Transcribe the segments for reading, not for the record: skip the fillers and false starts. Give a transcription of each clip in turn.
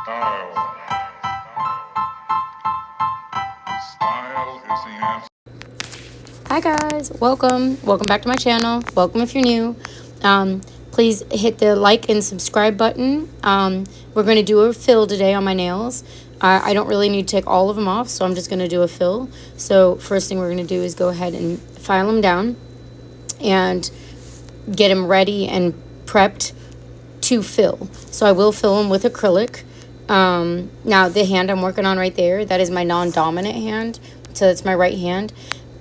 Style. Style is the answer. Hi guys, welcome back to my channel. Welcome if you're new. Please hit the like and subscribe button. We're going to do a fill today on my nails. I don't really need to take all of them off, so I'm just going to do a fill. So first thing we're going to do is go ahead and file them down and get them ready and prepped to fill. So I will fill them with acrylic. Now the hand I'm working on right there, that is my non-dominant hand. So that's my right hand.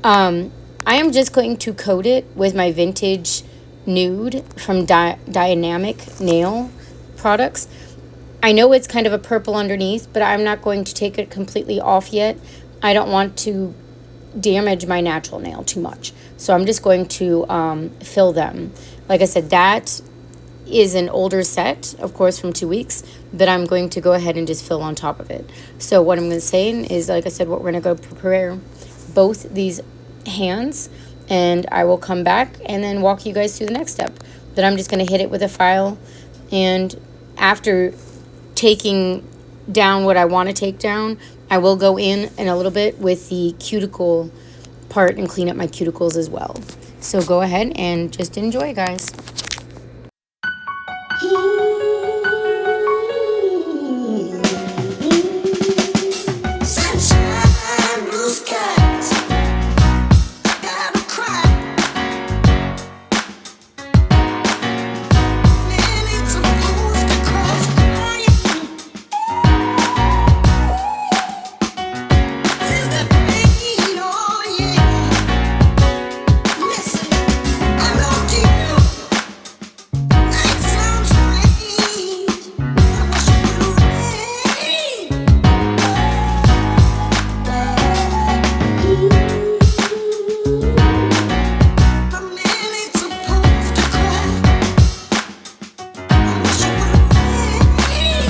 I am just going to coat it with my vintage nude from Dynamic Nail products. I know it's kind of a purple underneath, but I'm not going to take it completely off yet. I don't want to damage my natural nail too much. So I'm just going to fill them. Like I said, that is an older set, of course, from 2 weeks, but I'm going to go ahead and just fill on top of it. So what I'm going to say is, like I said, we're going to go prepare both these hands, and I will come back and then walk you guys through the next step. But I'm just going to hit it with a file, and after taking down what I want to take down, I will go in a little bit with the cuticle part and clean up my cuticles as well. So go ahead and just enjoy, guys. Sunshine, blue skies. I gotta cry. Man, it's supposed to cross crying. Feel that pain, oh yeah. Listen, I love you. Night sounds strange. I wish you knew rain. The man ain't supposed to cry. I wish you knew rain.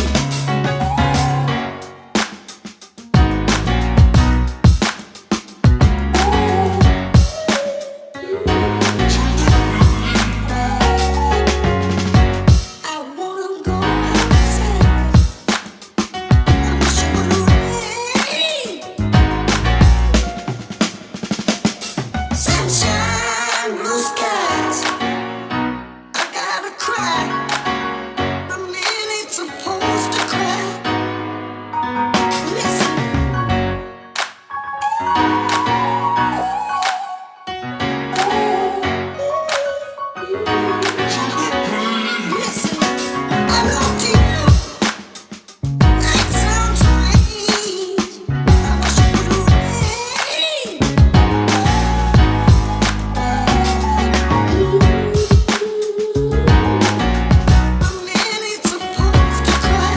I wanna go outside. I wish you knew rain. Sunshine, blue skies. I gotta cry. The man ain't supposed to cry. Listen, listen. I love you. Night sounds strange. I wish you knew rain. The man ain't supposed to cry.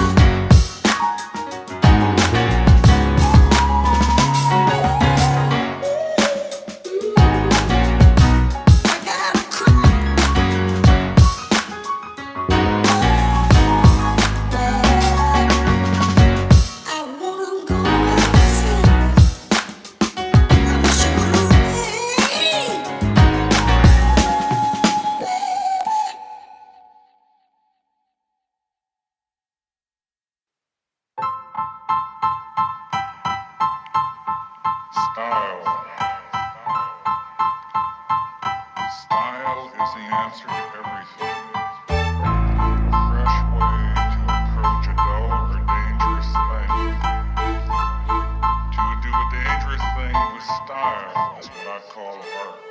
I gotta cry. I wanna go outside. I wish you knew rain. Style. Style is the answer to everything. A fresh way to approach a dull or dangerous thing. To do a dangerous thing with style is what I call art.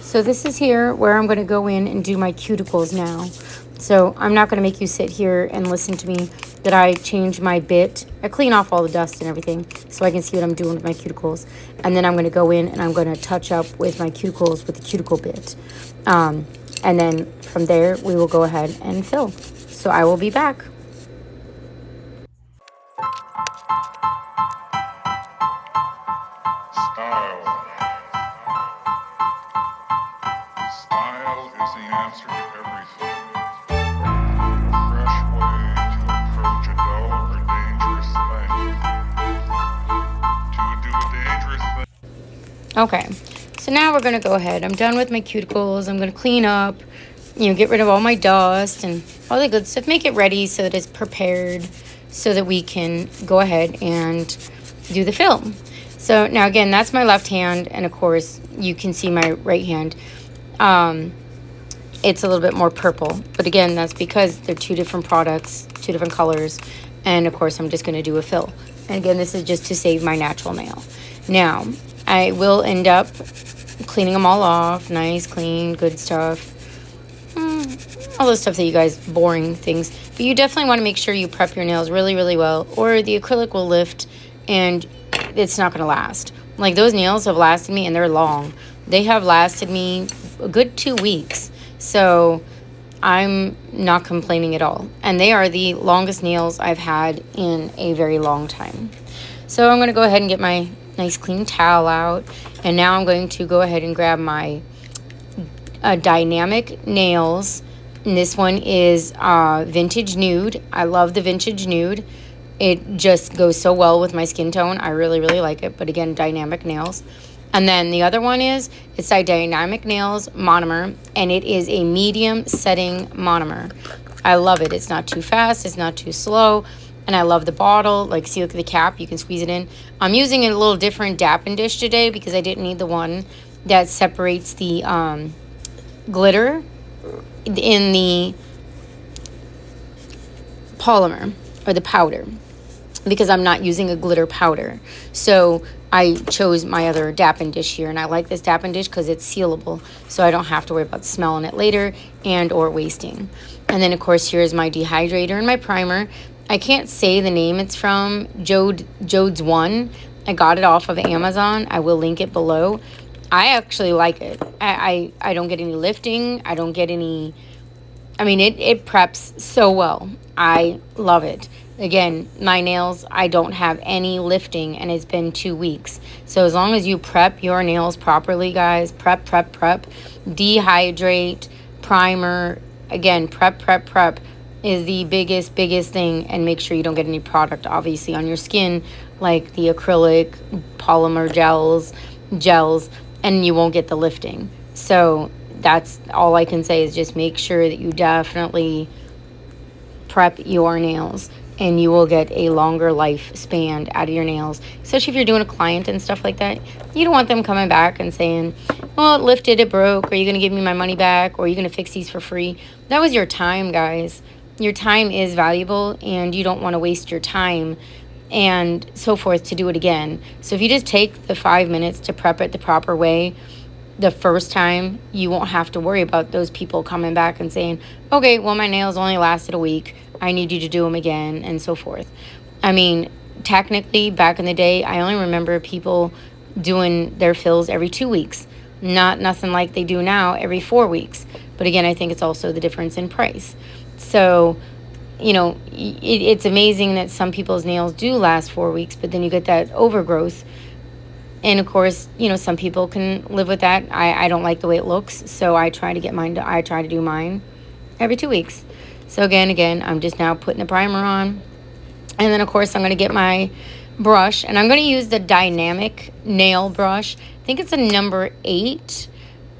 So this is here where I'm going to go in and do my cuticles now. So I'm not going to make you sit here and listen to me that I change my bit. I clean off all the dust and everything so I can see what I'm doing with my cuticles. And then I'm going to go in and I'm going to touch up with my cuticles with the cuticle bit. And then from there, we will go ahead and fill. So I will be back. Style. Style is the answer to everything. A fresh way to approach a dull or dangerous thing. To do a dangerous thing. Okay, so now we're going to go ahead. I'm done with my cuticles. I'm going to clean up, get rid of all my dust and all the good stuff. Make it ready so that it's prepared so that we can go ahead and do the film. So now again, that's my left hand, and of course you can see my right hand. It's a little bit more purple, but again, that's because they're two different products, two different colors, and of course I'm just going to do a fill. And again, this is just to save my natural nail. Now I will end up cleaning them all off, nice, clean, good stuff. All the stuff that you guys, boring things. But you definitely want to make sure you prep your nails really, really well, or the acrylic will lift and it's not going to last. Like, those nails have lasted me, and they're long. They have lasted me a good 2 weeks. So I'm not complaining at all. And they are the longest nails I've had in a very long time. So I'm going to go ahead and get my nice clean towel out. And now I'm going to go ahead and grab my Dynamic Nails. And this one is Vintage Nude. I love the Vintage Nude. It just goes so well with my skin tone. I really, really like it. But again, Dynamic Nails. And then the other one it's a Dynamic Nails Monomer. And it is a medium setting monomer. I love it. It's not too fast. It's not too slow. And I love the bottle. Like, see, look at the cap. You can squeeze it in. I'm using a little different Dappin dish today because I didn't need the one that separates the glitter in the polymer or the powder, because I'm not using a glitter powder. So I chose my other Dappin dish here, and I like this Dappin dish because it's sealable, so I don't have to worry about smelling it later and or wasting. And then of course here's my dehydrator and my primer. I can't say the name it's from. Jode's One. I got it off of Amazon. I will link it below. I actually like it. I don't get any lifting. I don't get any... I mean, it preps so well. I love it. Again, my nails, I don't have any lifting, and it's been 2 weeks. So as long as you prep your nails properly, guys, prep, dehydrate, primer, again, prep is the biggest thing, and make sure you don't get any product, obviously, on your skin, like the acrylic, polymer gels, and you won't get the lifting. So that's all I can say, is just make sure that you definitely prep your nails, and you will get a longer lifespan out of your nails, especially if you're doing a client and stuff like that. You don't want them coming back and saying, well, it lifted, it broke, are you going to give me my money back, or are you going to fix these for free? That was your time, guys. Your time is valuable, and you don't want to waste your time and so forth to do it again. So if you just take the 5 minutes to prep it the proper way the first time, you won't have to worry about those people coming back and saying, okay, well, my nails only lasted a week, I need you to do them again, and so forth. I mean, technically, back in the day, I only remember people doing their fills every 2 weeks. Nothing like they do now every 4 weeks. But again, I think it's also the difference in price. So, it's amazing that some people's nails do last 4 weeks, but then you get that overgrowth. And of course, some people can live with that. I don't like the way it looks, so I try to do mine every 2 weeks. So again, I'm just now putting the primer on. And then of course I'm going to get my brush, and I'm going to use the Dynamic Nail brush. I think it's a number 8.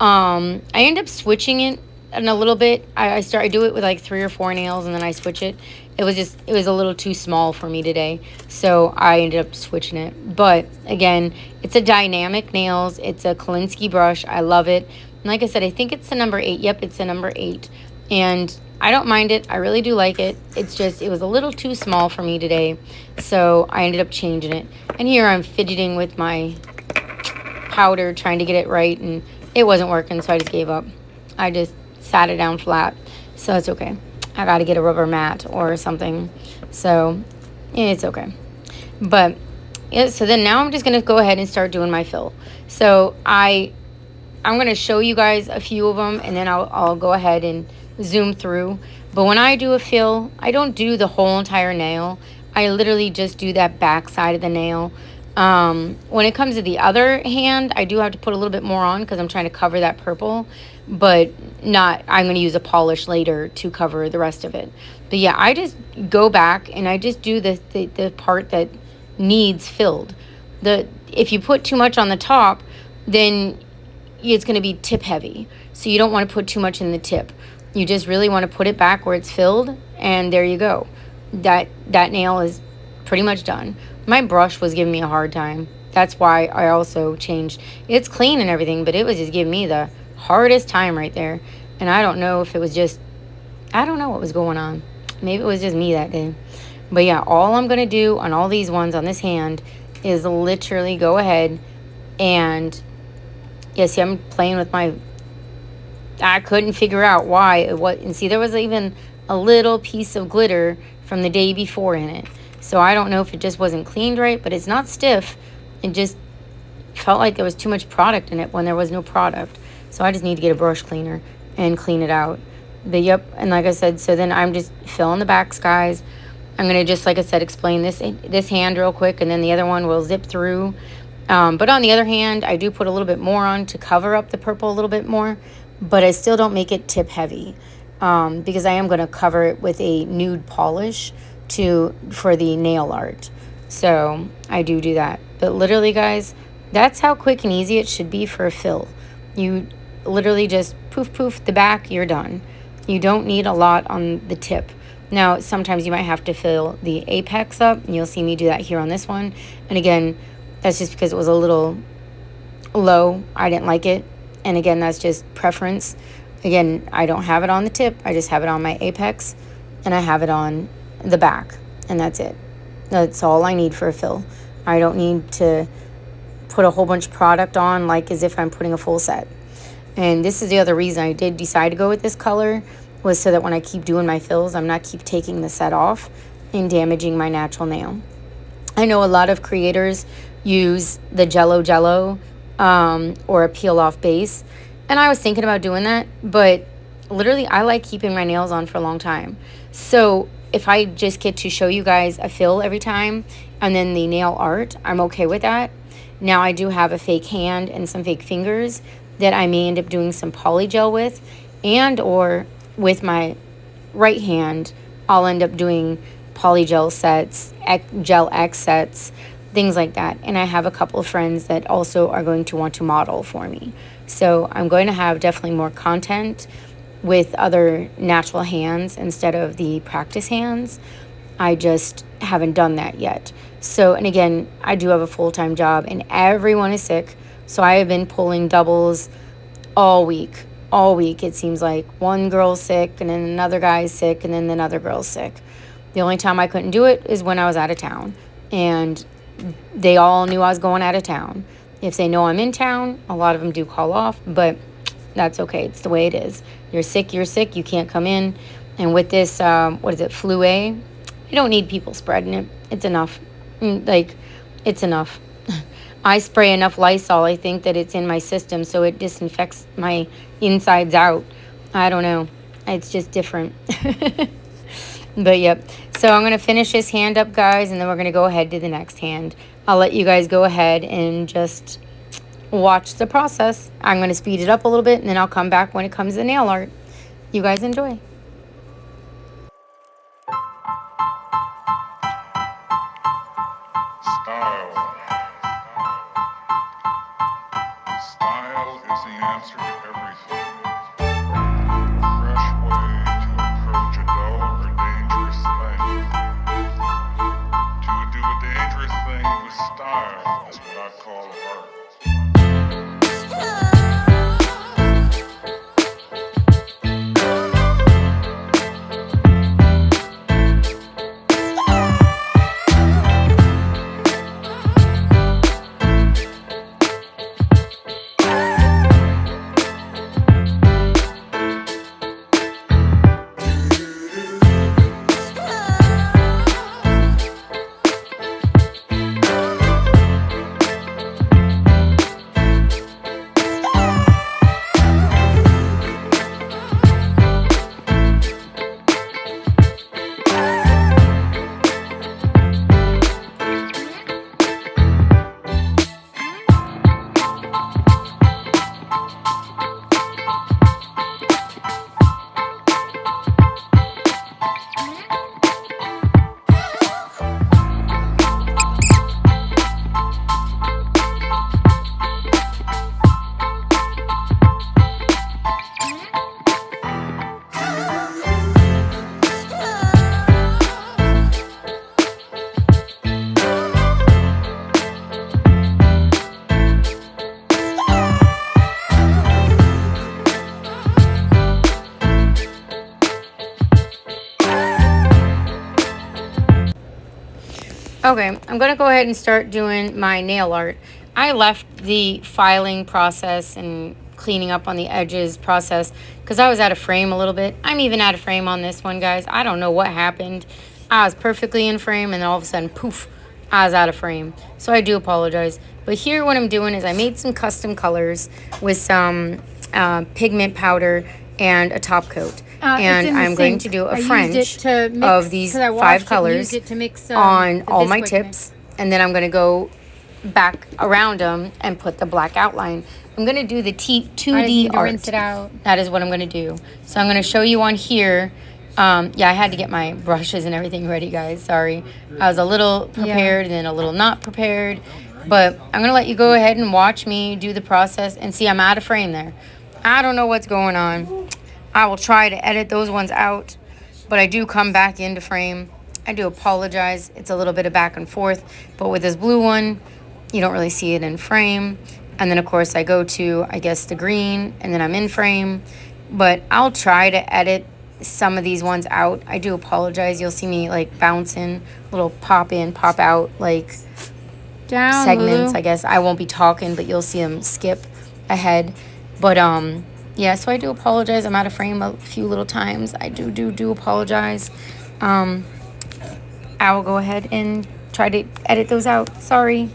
I end up switching it in a little bit. I do it with like 3 or 4 nails, and then I switch it. It was a little too small for me today, so I ended up switching it. But again, it's a Dynamic Nails. It's a Kolinsky brush. I love it. And like I said, I think it's the number 8. Yep, it's the number 8. And I don't mind it. I really do like it. It's just, it was a little too small for me today, so I ended up changing it. And here I'm fidgeting with my powder, trying to get it right, and it wasn't working, so I just gave up. I just sat it down flat, so it's okay. I got to get a rubber mat or something, so it's okay. But yeah, so then now I'm just going to go ahead and start doing my fill. So I'm going to show you guys a few of them, and then I'll go ahead and zoom through. But when I do a fill, I don't do the whole entire nail. I literally just do that back side of the nail. When it comes to the other hand, I do have to put a little bit more on because I'm trying to cover that purple, but not, I'm going to use a polish later to cover the rest of it. But yeah, I just go back and I just do the part that needs filled. If you put too much on the top, then it's going to be tip heavy. So you don't want to put too much in the tip. You just really want to put it back where it's filled, and there you go. That nail is pretty much done. My brush was giving me a hard time. That's why I also changed. It's clean and everything, but it was just giving me the hardest time right there. And I don't know if it was just, I don't know what was going on. Maybe it was just me that day. But yeah, all I'm going to do on all these ones on this hand is literally go ahead and, yeah, see, I'm playing with my, I couldn't figure out why it was, and see, there was even a little piece of glitter from the day before in it. So I don't know if it just wasn't cleaned right, but it's not stiff. It just felt like there was too much product in it when there was no product. So I just need to get a brush cleaner and clean it out. But yep, and like I said, so then I'm just filling the backs, guys. I'm going to just, like I said, explain this hand real quick, and then the other one will zip through. But on the other hand, I do put a little bit more on to cover up the purple a little bit more, but I still don't make it tip heavy because I am going to cover it with a nude polish for the nail art. So I do that. But literally, guys, that's how quick and easy it should be for a fill. You literally just poof, poof, the back, you're done. You don't need a lot on the tip. Now, sometimes you might have to fill the apex up, and you'll see me do that here on this one. And again, that's just because it was a little low. I didn't like it. And again, that's just preference. Again, I don't have it on the tip. I just have it on my apex, and I have it on the back, and that's it. That's all I need for a fill. I don't need to put a whole bunch of product on like as if I'm putting a full set. And this is the other reason I did decide to go with this color, was so that when I keep doing my fills, I'm not keep taking the set off and damaging my natural nail. I know a lot of creators use the Jello or a peel off base, and I was thinking about doing that, but literally I like keeping my nails on for a long time. So if I just get to show you guys a fill every time and then the nail art, I'm okay with that. Now I do have a fake hand and some fake fingers that I may end up doing some polygel with, and or with my right hand I'll end up doing polygel sets, gel X sets, things like that. And I have a couple of friends that also are going to want to model for me. So I'm going to have definitely more content with other natural hands instead of the practice hands. I just haven't done that yet. So, and again, I do have a full-time job and everyone is sick. So I have been pulling doubles all week. All week, it seems like one girl's sick and then another guy's sick and then another girl's sick. The only time I couldn't do it is when I was out of town. And they all knew I was going out of town. If they know I'm in town, a lot of them do call off, but that's okay. It's the way it is. You're sick, you can't come in. And with this, what is it, Flu A, you don't need people spreading it. It's enough. Like, it's enough. I spray enough Lysol, I think, that it's in my system, so it disinfects my insides out. I don't know. It's just different. But, yep. So I'm going to finish this hand up, guys, and then we're going to go ahead to the next hand. I'll let you guys go ahead and just watch the process. I'm going to speed it up a little bit, and then I'll come back when it comes to nail art. You guys enjoy. Style is the answer to everything. A fresh way to approach a dull or dangerous thing. To do a dangerous thing with style is what I call art. Okay, I'm gonna go ahead and start doing my nail art. I left the filing process and cleaning up on the edges process because I was out of frame a little bit. I'm even out of frame on this one, guys. I don't know what happened. I was perfectly in frame and then all of a sudden, poof, I was out of frame. So I do apologize. But here what I'm doing is I made some custom colors with some pigment powder and a top coat. And I'm going to do a French of these 5 colors on all my tips. And then I'm going to go back around them and put the black outline. I'm going to do the 2D art. Rinse it out. That is what I'm going to do. So I'm going to show you on here. Yeah, I had to get my brushes and everything ready, guys. Sorry. I was a little prepared and then a little not prepared. But I'm going to let you go ahead and watch me do the process and see I'm out of frame there. I don't know what's going on. I will try to edit those ones out, but I do come back into frame. I do apologize. It's a little bit of back and forth, but with this blue one, you don't really see it in frame. And then, of course, I go to, I guess, the green, and then I'm in frame. But I'll try to edit some of these ones out. I do apologize. You'll see me, like, bouncing, little pop in, pop out, like, Down, segments, Lulu. I guess. I won't be talking, but you'll see them skip ahead. But, yeah, so I do apologize. I'm out of frame a few little times. I do apologize. I will go ahead and try to edit those out. Sorry.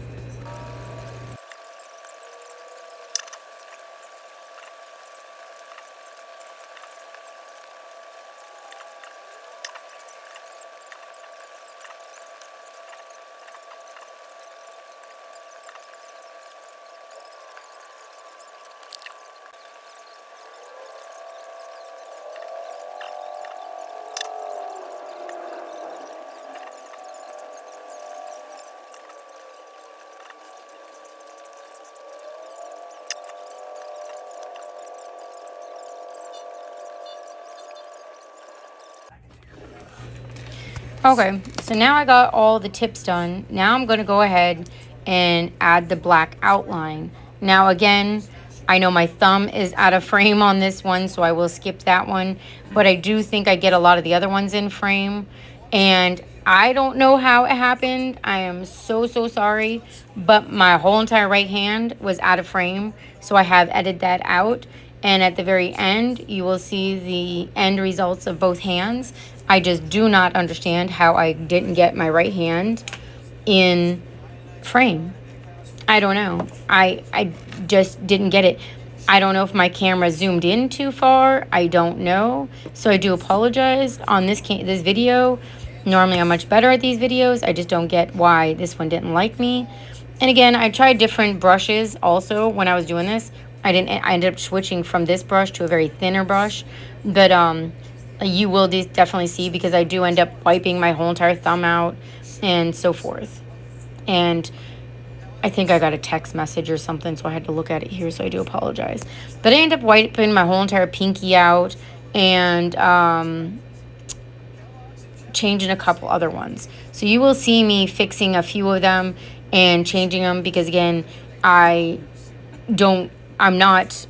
Okay, so now I got all the tips done. Now I'm going to go ahead and add the black outline. Now again, I know my thumb is out of frame on this one, so I will skip that one. But I do think I get a lot of the other ones in frame. And I don't know how it happened. I am so sorry. But my whole entire right hand was out of frame, so I have edited that out. And at the very end, you will see the end results of both hands. I just do not understand how I didn't get my right hand in frame. I don't know. I just didn't get it. I don't know if my camera zoomed in too far. I don't know. So I do apologize on this video. Normally I'm much better at these videos. I just don't get why this one didn't like me. And again, I tried different brushes also when I was doing this. I ended up switching from this brush to a very thinner brush. But you will definitely see, because I do end up wiping my whole entire thumb out and so forth. And I think I got a text message or something, so I had to look at it here, so I do apologize. But I end up wiping my whole entire pinky out and changing a couple other ones. So you will see me fixing a few of them and changing them, because again, I'm not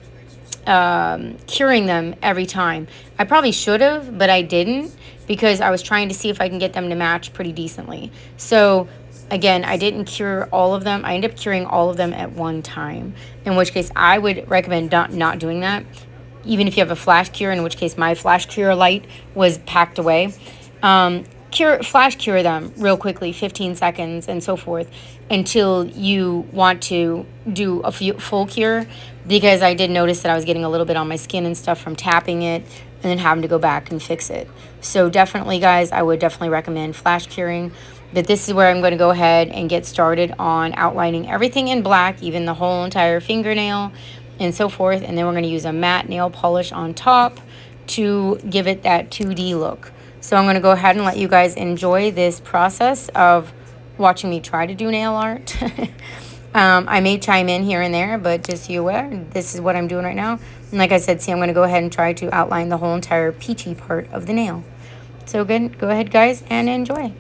curing them every time. I probably should have, but I didn't, because I was trying to see if I can get them to match pretty decently. So again, I didn't cure all of them. I ended up curing all of them at one time, in which case I would recommend not doing that, even if you have a flash cure, in which case my flash cure light was packed away. Flash cure them real quickly, 15 seconds and so forth, until you want to do a full cure, because I did notice that I was getting a little bit on my skin and stuff from tapping it and then having to go back and fix it. So definitely, guys, I would definitely recommend flash curing. But this is where I'm going to go ahead and get started on outlining everything in black, even the whole entire fingernail and so forth. And then we're going to use a matte nail polish on top to give it that 2D look. So I'm going to go ahead and let you guys enjoy this process of watching me try to do nail art. I may chime in here and there, but just so you're aware, this is what I'm doing right now. And like I said, see, I'm going to go ahead and try to outline the whole entire peachy part of the nail. So good. Go ahead, guys, and enjoy.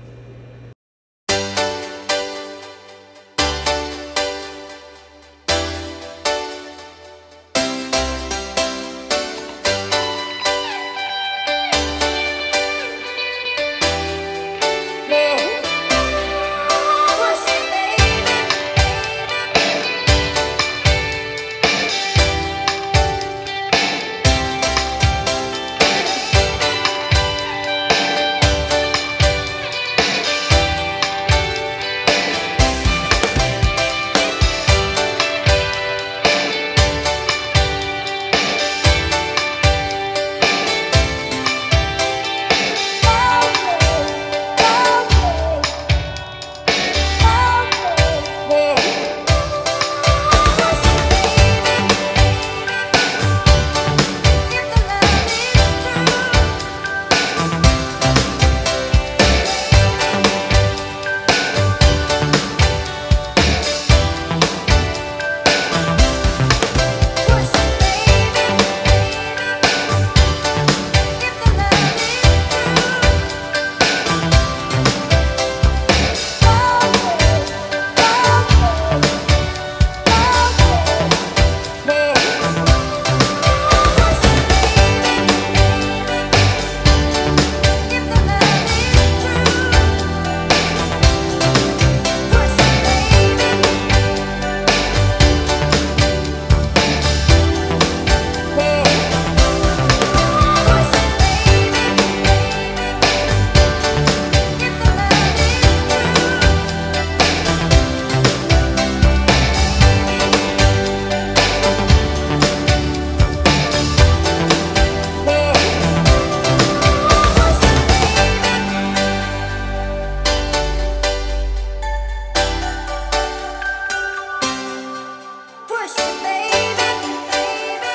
Push it, baby, baby.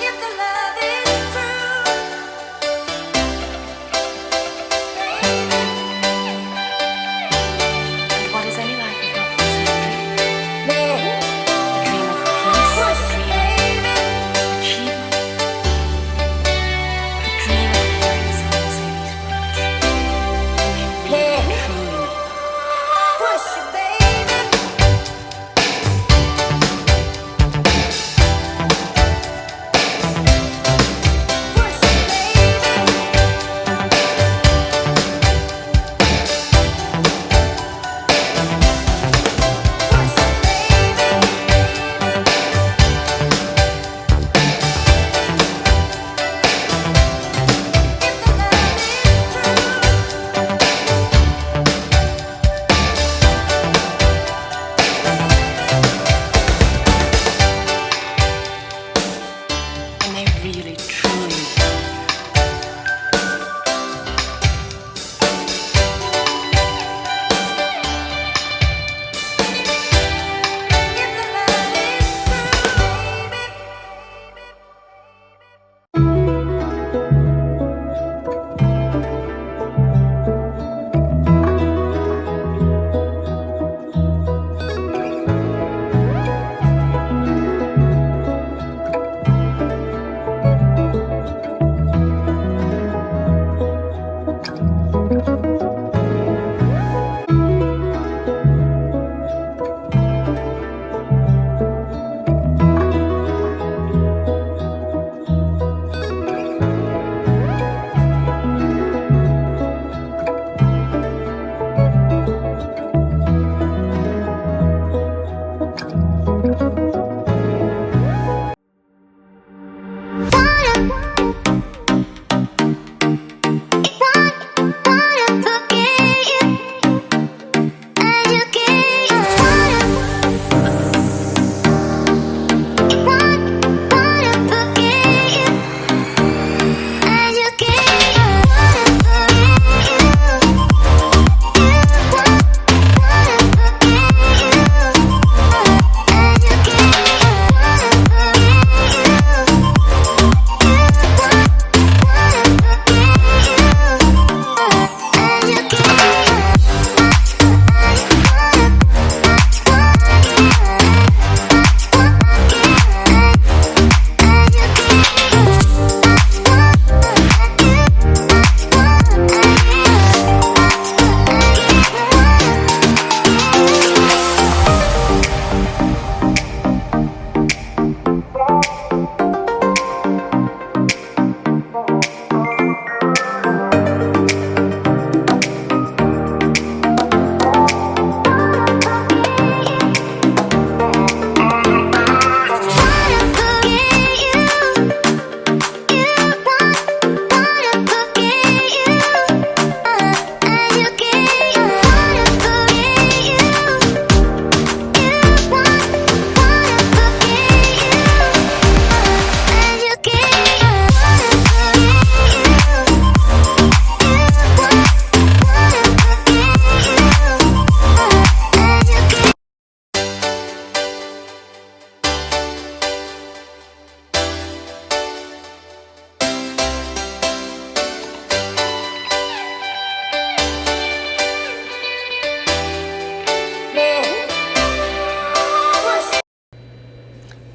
If the love is true, baby. And what is any life if not pursuing a dream? Man, A dream of peace, push a it, dream baby. of achievement, the dream of hearing someone say these words. They really, Man, truly mean it. push it, baby. Push it, baby. Push it, baby. If the love is true. And they really, truly mean it. If the love is true, baby.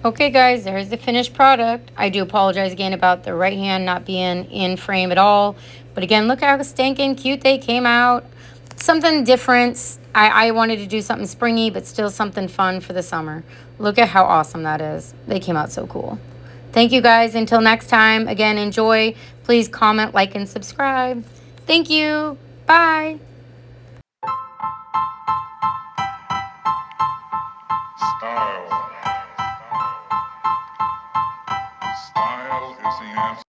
Okay, guys, there's the finished product. I do apologize again about the right hand not being in frame at all. But again, look how stinking cute they came out. Something different. I wanted to do something springy, but still something fun for the summer. Look at how awesome that is. They came out so cool. Thank you, guys. Until next time, again, enjoy. Please comment, like, and subscribe. Thank you. Bye. Style. Style is the answer.